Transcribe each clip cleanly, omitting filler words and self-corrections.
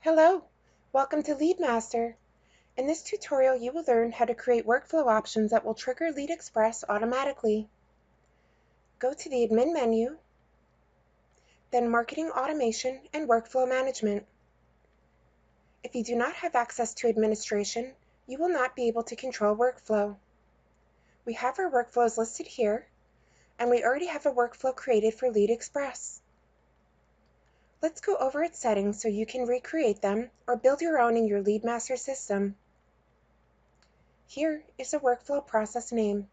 Hello, welcome to LeadMaster. In this tutorial, you will learn how to create workflow options that will trigger Xpress automatically. Go to the Admin menu, then Marketing Automation and Workflow Management. If you do not have access to administration, you will not be able to control workflow. We have our workflows listed here, and we already have a workflow created for Xpress. Let's go over its settings so you can recreate them or build your own in your LeadMaster system. Here is a workflow process name.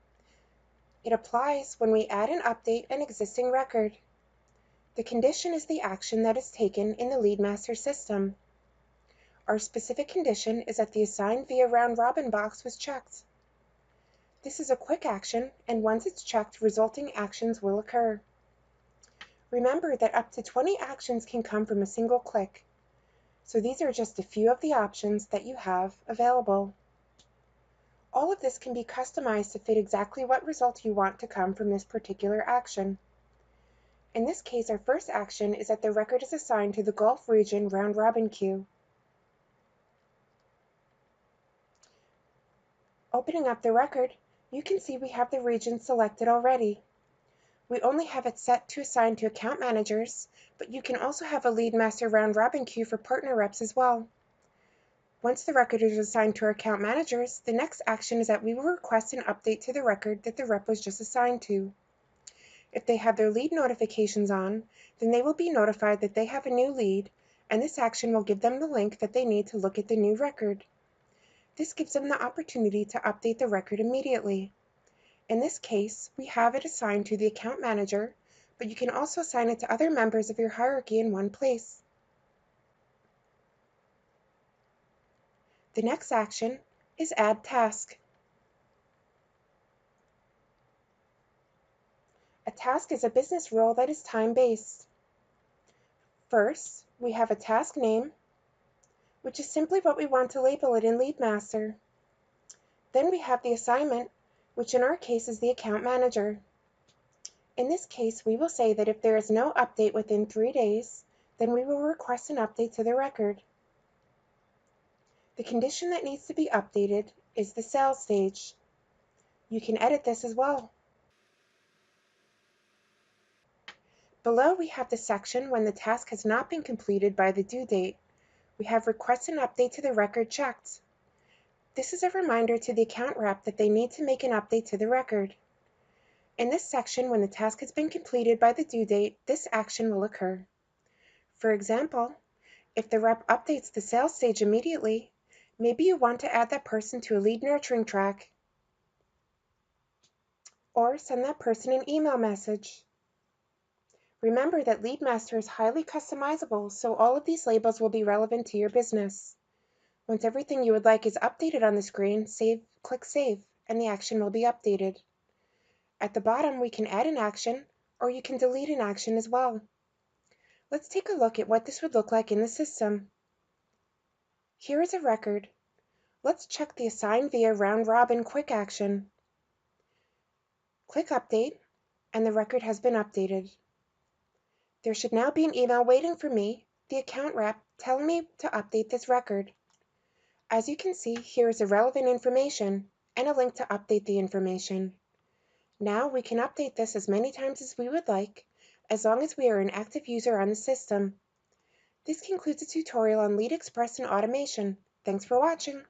It applies when we add and update an existing record. The condition is the action that is taken in the LeadMaster system. Our specific condition is that the Assign via Round Robin box was checked. This is a quick action, and once it's checked, resulting actions will occur. Remember that up to 20 actions can come from a single click. So these are just a few of the options that you have available. All of this can be customized to fit exactly what result you want to come from this particular action. In this case, our first action is that the record is assigned to the Gulf region round robin queue. Opening up the record, you can see we have the region selected already. We only have it set to assign to account managers, but you can also have a LeadMaster round robin queue for partner reps as well. Once the record is assigned to our account managers, the next action is that we will request an update to the record that the rep was just assigned to. If they have their lead notifications on, then they will be notified that they have a new lead, and this action will give them the link that they need to look at the new record. This gives them the opportunity to update the record immediately. In this case, we have it assigned to the account manager, but you can also assign it to other members of your hierarchy in one place. The next action is Add Task. A task is a business rule that is time-based. First, we have a task name, which is simply what we want to label it in LeadMaster. Then we have the assignment, which in our case is the account manager. In this case, we will say that if there is no update within 3 days, then we will request an update to the record. The condition that needs to be updated is the sales stage. You can edit this as well. Below, we have the section when the task has not been completed by the due date. We have Request an update to the record checked. This is a reminder to the account rep that they need to make an update to the record. In this section, when the task has been completed by the due date, this action will occur. For example, if the rep updates the sales stage immediately, maybe you want to add that person to a lead nurturing track, or send that person an email message. Remember that LeadMaster is highly customizable, so all of these labels will be relevant to your business. Once everything you would like is updated on the screen, click Save, and the action will be updated. At the bottom, we can add an action, or you can delete an action as well. Let's take a look at what this would look like in the system. Here is a record. Let's check the Assign via Round Robin quick action. Click Update, and the record has been updated. There should now be an email waiting for me, the account rep, telling me to update this record. As you can see, here is the relevant information and a link to update the information. Now we can update this as many times as we would like, as long as we are an active user on the system. This concludes the tutorial on Xpress and automation. Thanks for watching.